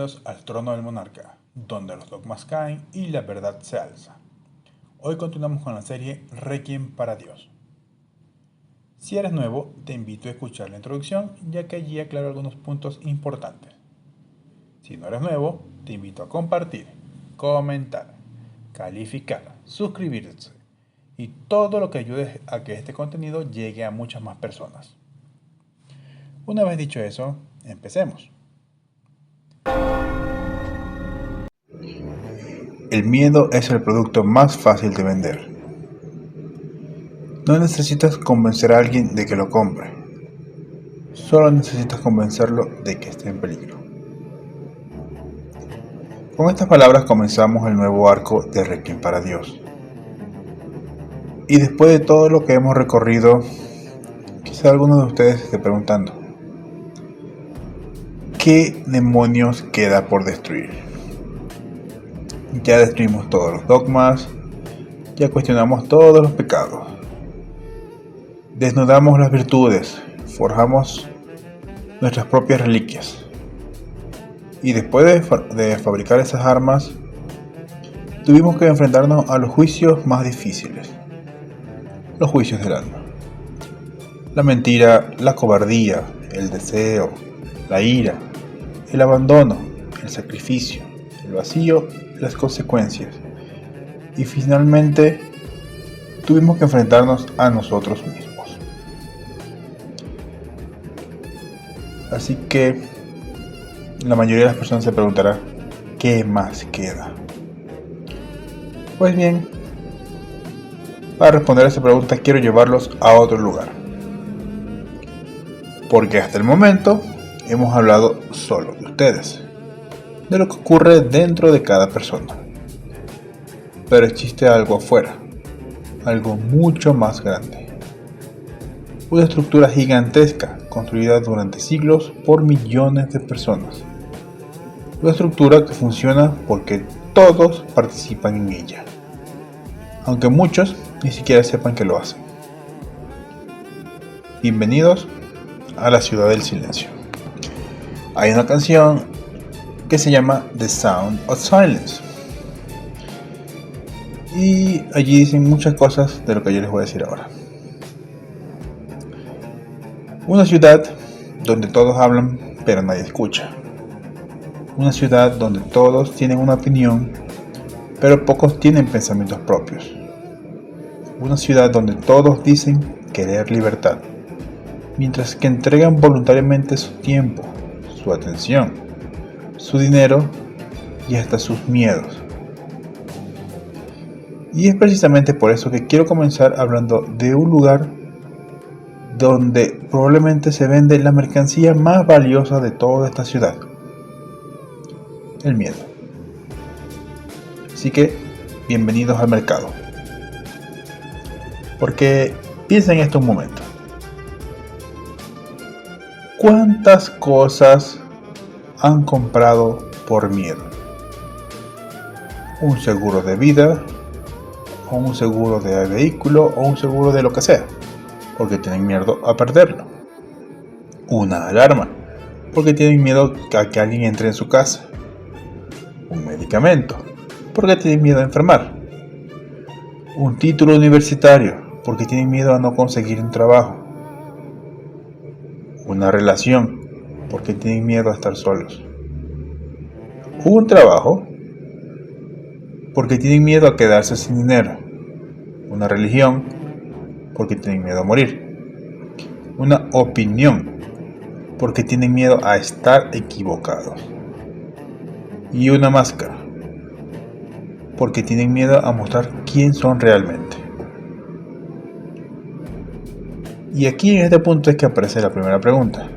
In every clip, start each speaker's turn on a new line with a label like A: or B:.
A: Al trono del monarca, donde los dogmas caen y la verdad se alza. Hoy continuamos con la serie Requiem para Dios. Si eres nuevo, te invito a escuchar la introducción, ya que allí aclaro algunos puntos importantes. Si no eres nuevo, te invito a compartir, comentar, calificar, suscribirse y todo lo que ayude a que este contenido llegue a muchas más personas. Una vez dicho eso, empecemos. El miedo es el producto más fácil de vender. No necesitas convencer a alguien de que lo compre. Solo necesitas convencerlo de que está en peligro. Con estas palabras comenzamos el nuevo arco de Requiem para Dios. Y después de todo lo que hemos recorrido, quizá alguno de ustedes esté preguntando: ¿qué demonios queda por destruir? Ya destruimos todos los dogmas, ya cuestionamos todos los pecados, desnudamos las virtudes, forjamos nuestras propias reliquias. Y después de fabricar esas armas, tuvimos que enfrentarnos a los juicios más difíciles, los juicios del alma. La mentira, la cobardía, el deseo, la ira, el abandono, el sacrificio, el vacío, las consecuencias. Y finalmente tuvimos que enfrentarnos a nosotros mismos. Así que la mayoría de las personas se preguntará: ¿qué más queda? Pues bien, para responder a esa pregunta quiero llevarlos a otro lugar. Porque hasta el momento hemos hablado solo de ustedes, de lo que ocurre dentro de cada persona. Pero existe algo afuera, algo mucho más grande. Una estructura gigantesca construida durante siglos por millones de personas. Una estructura que funciona porque todos participan en ella, aunque muchos ni siquiera sepan que lo hacen. Bienvenidos a la ciudad del silencio. Hay una canción que se llama The Sound of Silence. Y allí dicen muchas cosas de lo que yo les voy a decir ahora. Una ciudad donde todos hablan pero nadie escucha. Una ciudad donde todos tienen una opinión pero pocos tienen pensamientos propios. Una ciudad donde todos dicen querer libertad, mientras que entregan voluntariamente su tiempo, su atención, su dinero y hasta sus miedos. Y es precisamente por eso que quiero comenzar hablando de un lugar donde probablemente se vende la mercancía más valiosa de toda esta ciudad: el miedo. Así que, bienvenidos al mercado. Porque piensa en esto un momento. ¿Cuántas cosas han comprado por miedo? Un seguro de vida, o un seguro de vehículo, o un seguro de lo que sea, porque tienen miedo a perderlo. Una alarma, porque tienen miedo a que alguien entre en su casa. Un medicamento, porque tienen miedo a enfermar. Un título universitario, porque tienen miedo a no conseguir un trabajo. Una relación, porque tienen miedo a estar solos. Un trabajo, porque tienen miedo a quedarse sin dinero. Una religión, porque tienen miedo a morir. Una opinión, porque tienen miedo a estar equivocados. Y una máscara, porque tienen miedo a mostrar quién son realmente. Y aquí en este punto es que aparece la primera pregunta: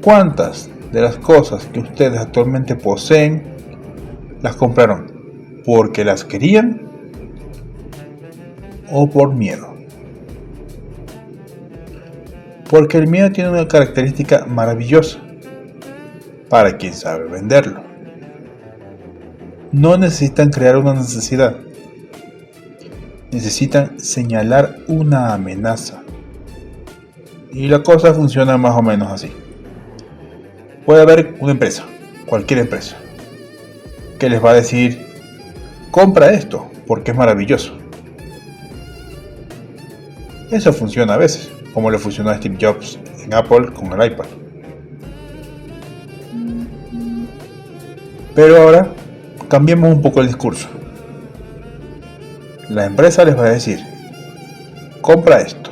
A: ¿cuántas de las cosas que ustedes actualmente poseen las compraron porque las querían o por miedo? Porque el miedo tiene una característica maravillosa para quien sabe venderlo. No necesitan crear una necesidad, necesitan señalar una amenaza. Y la cosa funciona más o menos así. Puede haber una empresa, cualquier empresa, que les va a decir: compra esto porque es maravilloso. Eso funciona a veces, como le funcionó a Steve Jobs en Apple con el iPad. Pero ahora cambiemos un poco el discurso. La empresa les va a decir: compra esto,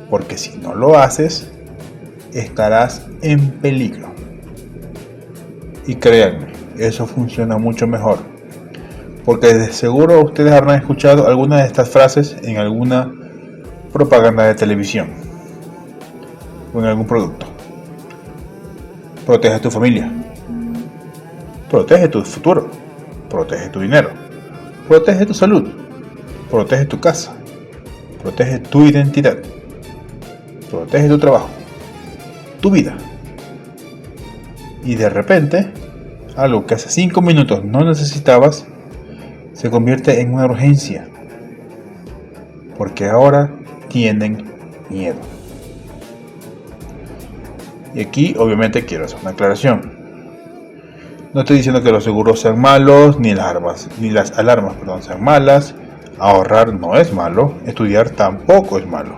A: porque si no lo haces, estarás en peligro. Y créanme, eso funciona mucho mejor, porque de seguro ustedes habrán escuchado alguna de estas frases en alguna propaganda de televisión o en algún producto. Protege a tu familia, protege tu futuro, protege tu dinero, protege tu salud, protege tu casa, protege tu identidad, protege tu trabajo, tu vida. Y de repente, algo que hace 5 minutos no necesitabas se convierte en una urgencia, porque ahora tienen miedo. Y aquí obviamente quiero hacer una aclaración. No estoy diciendo que los seguros sean malos, ni las alarmas sean malas. Ahorrar no es malo, estudiar tampoco es malo.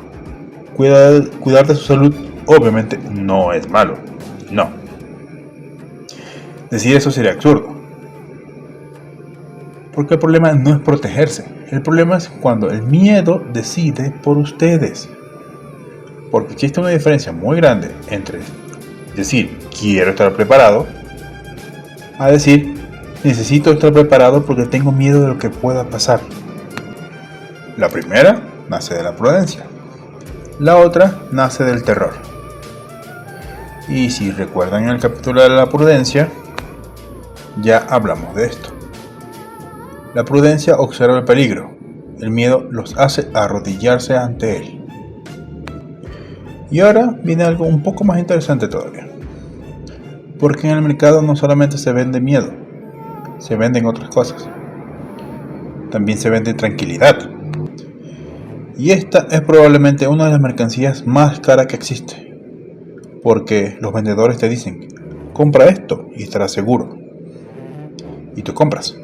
A: Cuidar de su salud obviamente no es malo. No. Decir eso sería absurdo. Porque el problema no es protegerse. El problema es cuando el miedo decide por ustedes. Porque existe una diferencia muy grande entre decir quiero estar preparado a decir necesito estar preparado porque tengo miedo de lo que pueda pasar. La primera nace de la prudencia. La otra nace del terror. Y si recuerdan en el capítulo de la prudencia, ya hablamos de esto. La prudencia observa el peligro. El miedo los hace arrodillarse ante él. Y ahora viene algo un poco más interesante todavía. Porque en el mercado no solamente se vende miedo, se venden otras cosas. También se vende tranquilidad. Y esta es probablemente una de las mercancías más caras que existe. Porque los vendedores te dicen, compra esto y estarás seguro. Y tú compras.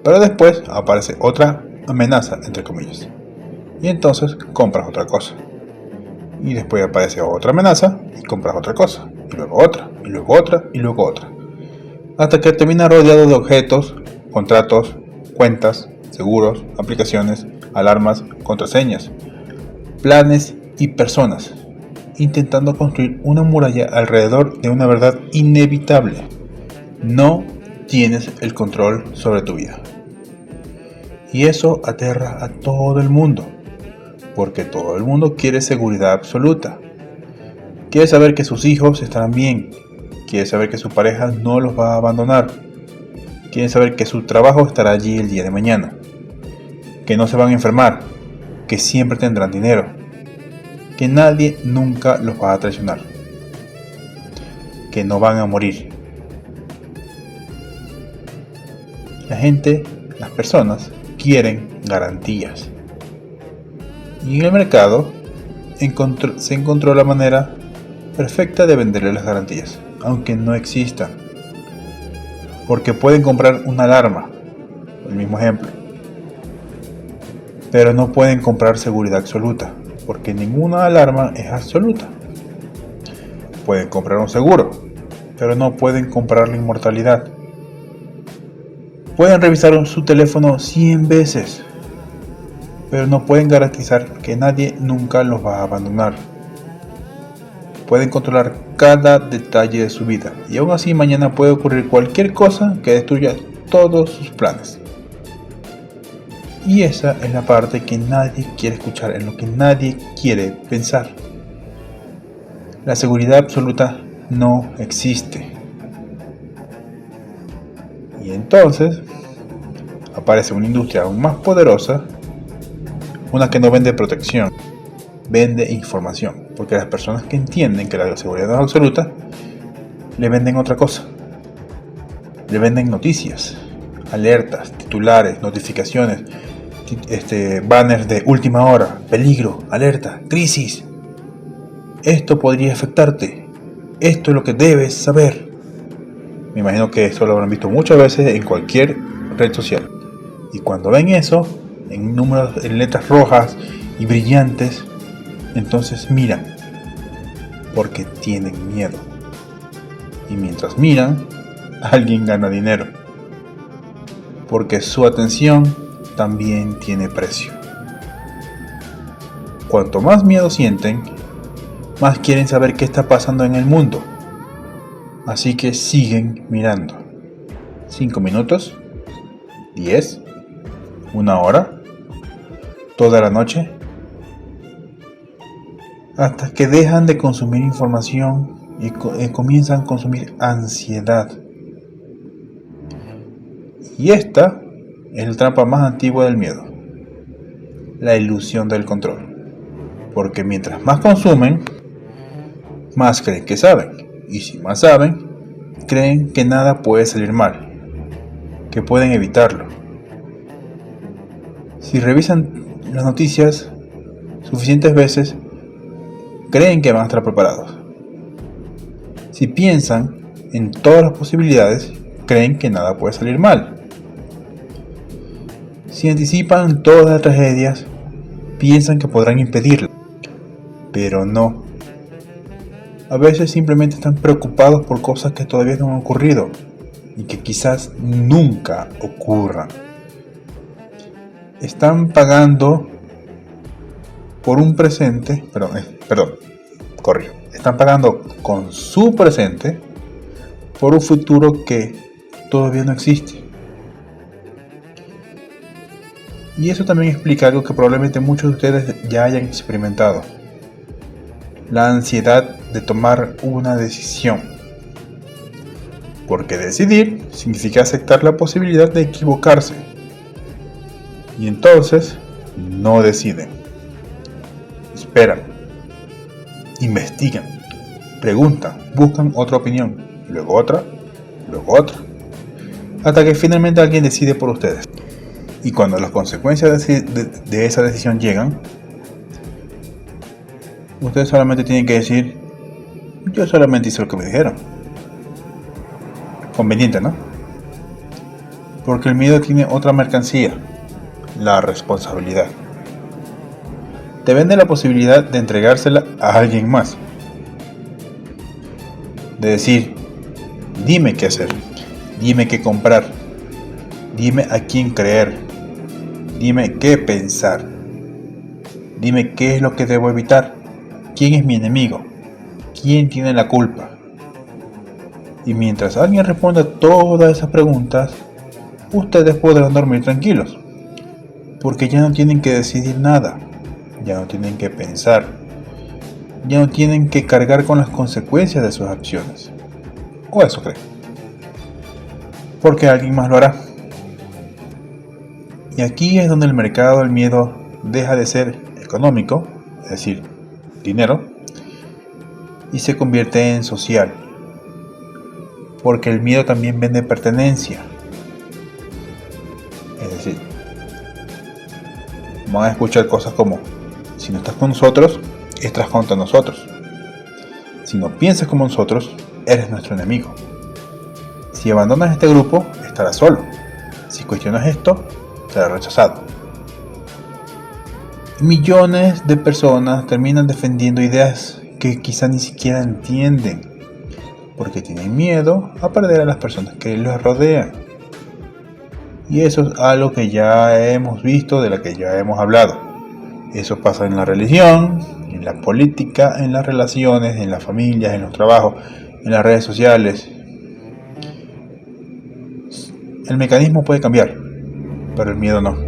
A: Pero después aparece otra amenaza, entre comillas. Y entonces compras otra cosa. Y después aparece otra amenaza y compras otra cosa. Y luego otra, y luego otra, y luego otra. Hasta que termina rodeado de objetos, contratos, cuentas, seguros, aplicaciones, alarmas, contraseñas, planes y personas, intentando construir una muralla alrededor de una verdad inevitable. No tienes el control sobre tu vida. Y eso aterra a todo el mundo, porque todo el mundo quiere seguridad absoluta. Quiere saber que sus hijos estarán bien, quiere saber que su pareja no los va a abandonar, quiere saber que su trabajo estará allí el día de mañana, que no se van a enfermar, que siempre tendrán dinero, que nadie nunca los va a traicionar, que no van a morir. La gente, las personas, quieren garantías. Y en el mercado se encontró la manera perfecta de venderle las garantías, aunque no existan. Porque pueden comprar una alarma, el mismo ejemplo, pero no pueden comprar seguridad absoluta, porque ninguna alarma es absoluta. Pueden comprar un seguro, pero no pueden comprar la inmortalidad. Pueden revisar su teléfono 100 veces, pero no pueden garantizar que nadie nunca los va a abandonar. Pueden controlar cada detalle de su vida y aún así mañana puede ocurrir cualquier cosa que destruya todos sus planes. Y esa es la parte que nadie quiere escuchar, en lo que nadie quiere pensar. La seguridad absoluta no existe. Y entonces aparece una industria aún más poderosa, una que no vende protección, vende información, porque las personas que entienden que la seguridad no es absoluta, le venden otra cosa. Le venden noticias, alertas, titulares, notificaciones, banners de última hora, peligro, alerta, crisis. Esto podría afectarte. esto es lo que debes saber. Me imagino que esto lo habrán visto muchas veces en cualquier red social. Y cuando ven eso, en números, en letras rojas y brillantes, entonces miran, porque tienen miedo. Y mientras miran, alguien gana dinero, porque su atención también tiene precio. Cuanto más miedo sienten, más quieren saber qué está pasando en el mundo. Así que siguen mirando. 5 minutos, 10, 1 hora, toda la noche, hasta que dejan de consumir información y comienzan a consumir ansiedad. Y esta es la trampa más antigua del miedo, la ilusión del control. Porque mientras más consumen, más creen que saben. Y si más saben, creen que nada puede salir mal, que pueden evitarlo. Si revisan las noticias suficientes veces, creen que van a estar preparados. Si piensan en todas las posibilidades, creen que nada puede salir mal. Si anticipan todas las tragedias, piensan que podrán impedirlo. Pero no. A veces simplemente están preocupados por cosas que todavía no han ocurrido y que quizás nunca ocurran. Están pagando por un presente, están pagando con su presente por un futuro que todavía no existe. Y eso también explica algo que probablemente muchos de ustedes ya hayan experimentado: la ansiedad de tomar una decisión. Porque decidir significa aceptar la posibilidad de equivocarse. Y entonces no deciden. Esperan, investigan, preguntan, buscan otra opinión, luego otra, hasta que finalmente alguien decide por ustedes. Y cuando las consecuencias de esa decisión llegan, ustedes solamente tienen que decir: yo solamente hice lo que me dijeron. Conveniente, ¿no? Porque el miedo tiene otra mercancía: la responsabilidad. Te vende la posibilidad de entregársela a alguien más. De decir: dime qué hacer, dime qué comprar, dime a quién creer, dime qué pensar, dime qué es lo que debo evitar, quién es mi enemigo, quién tiene la culpa. Y mientras alguien responda todas esas preguntas, ustedes podrán dormir tranquilos, porque ya no tienen que decidir nada, ya no tienen que pensar, ya no tienen que cargar con las consecuencias de sus acciones. O eso creen, porque alguien más lo hará. Y aquí es donde el mercado del miedo deja de ser económico, es decir, dinero, y se convierte en social. Porque el miedo también vende pertenencia. Es decir, van a escuchar cosas como: si no estás con nosotros, estás contra nosotros. Si no piensas como nosotros, eres nuestro enemigo. Si abandonas este grupo, estarás solo. Si cuestionas esto, serás rechazado. Millones de personas terminan defendiendo ideas que quizá ni siquiera entienden, porque tienen miedo a perder a las personas que los rodean. Y eso es algo que ya hemos visto, de la que ya hemos hablado. Eso pasa en la religión, en la política, en las relaciones, en las familias, en los trabajos, en las redes sociales. El mecanismo puede cambiar, pero el miedo no.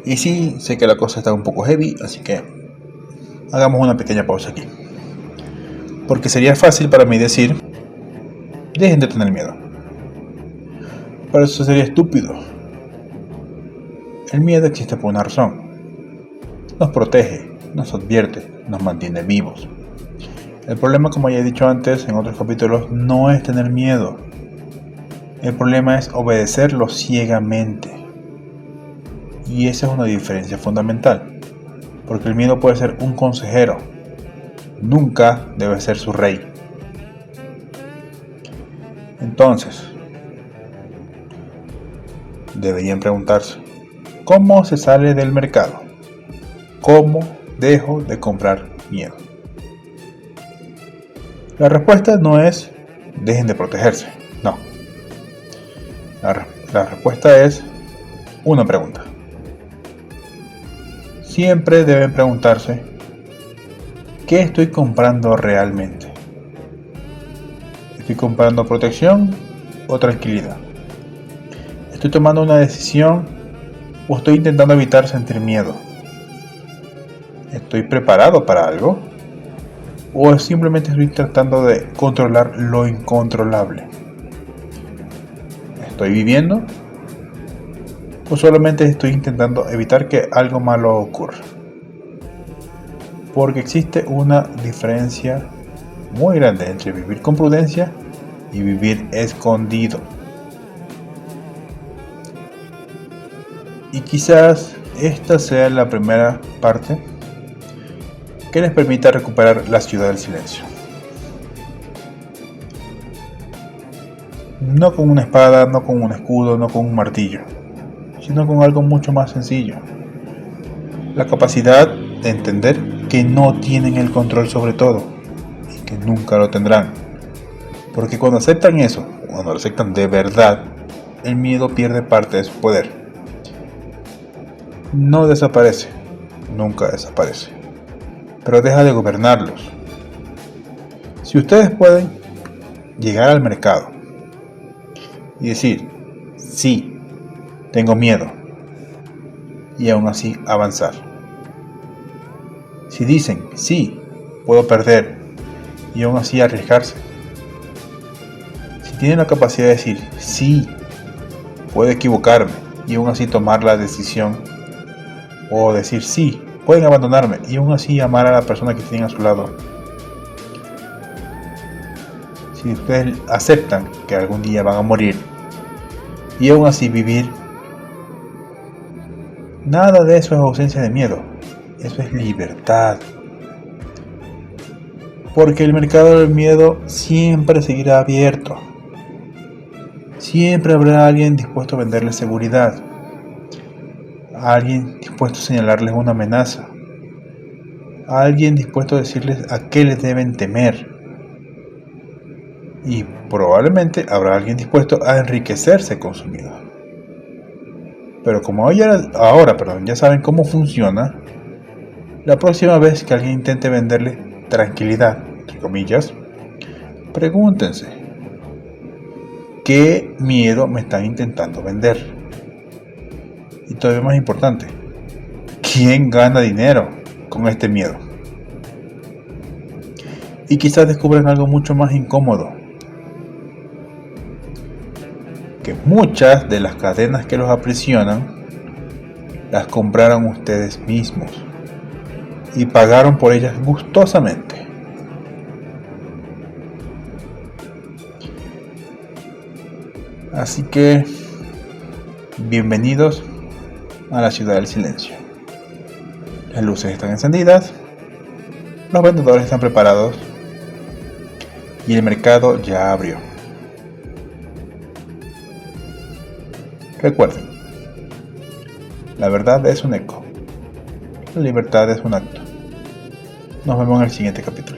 A: Y sí, sé que la cosa está un poco heavy, así que hagamos una pequeña pausa aquí. Porque sería fácil para mí decir: dejen de tener miedo. Pero eso sería estúpido. El miedo existe por una razón. Nos protege, nos advierte, nos mantiene vivos. El problema, como ya he dicho antes en otros capítulos, no es tener miedo. El problema es obedecerlo ciegamente. Y esa es una diferencia fundamental. Porque el miedo puede ser un consejero. Nunca debe ser su rey. Entonces, deberían preguntarse, ¿cómo se sale del mercado? ¿Cómo dejo de comprar miedo? La respuesta no es dejen de protegerse, no. La respuesta es una pregunta. Siempre deben preguntarse, ¿qué estoy comprando realmente? ¿Estoy comprando protección o tranquilidad? ¿Estoy tomando una decisión o estoy intentando evitar sentir miedo? ¿Estoy preparado para algo? ¿O simplemente estoy tratando de controlar lo incontrolable? ¿Estoy viviendo? ¿O solamente estoy intentando evitar que algo malo ocurra? Porque existe una diferencia muy grande entre vivir con prudencia y vivir escondido. Y quizás esta sea la primera parte que les permita recuperar la ciudad del silencio. No con una espada, no con un escudo, no con un martillo, sino con algo mucho más sencillo. La capacidad de entender que no tienen el control sobre todo y que nunca lo tendrán. Porque cuando aceptan eso, cuando lo aceptan de verdad, el miedo pierde parte de su poder. No desaparece, nunca desaparece, pero deja de gobernarlos. Si ustedes pueden llegar al mercado y decir, sí, tengo miedo, y aún así avanzar. Si dicen, sí, puedo perder, y aún así arriesgarse. Si tienen la capacidad de decir, sí, puedo equivocarme, y aún así tomar la decisión, o decir, sí, pueden abandonarme, y aún así amar a la persona que tienen a su lado. Si ustedes aceptan que algún día van a morir, y aún así vivir, nada de eso es ausencia de miedo, eso es libertad. Porque el mercado del miedo siempre seguirá abierto. Siempre habrá alguien dispuesto a venderles seguridad, alguien dispuesto a señalarles una amenaza, alguien dispuesto a decirles a qué les deben temer. Y probablemente habrá alguien dispuesto a enriquecerse con su miedo. Pero como ahora ya saben cómo funciona, la próxima vez que alguien intente venderle tranquilidad, entre comillas, pregúntense, ¿qué miedo me están intentando vender? Y todavía más importante, ¿quién gana dinero con este miedo? Y quizás descubran algo mucho más incómodo, que muchas de las cadenas que los aprisionan las compraron ustedes mismos y pagaron por ellas gustosamente. Así que bienvenidos a la ciudad del silencio. Las luces están encendidas, los vendedores están preparados y el mercado ya abrió. Recuerden, la verdad es un eco, la libertad es un acto. Nos vemos en el siguiente capítulo.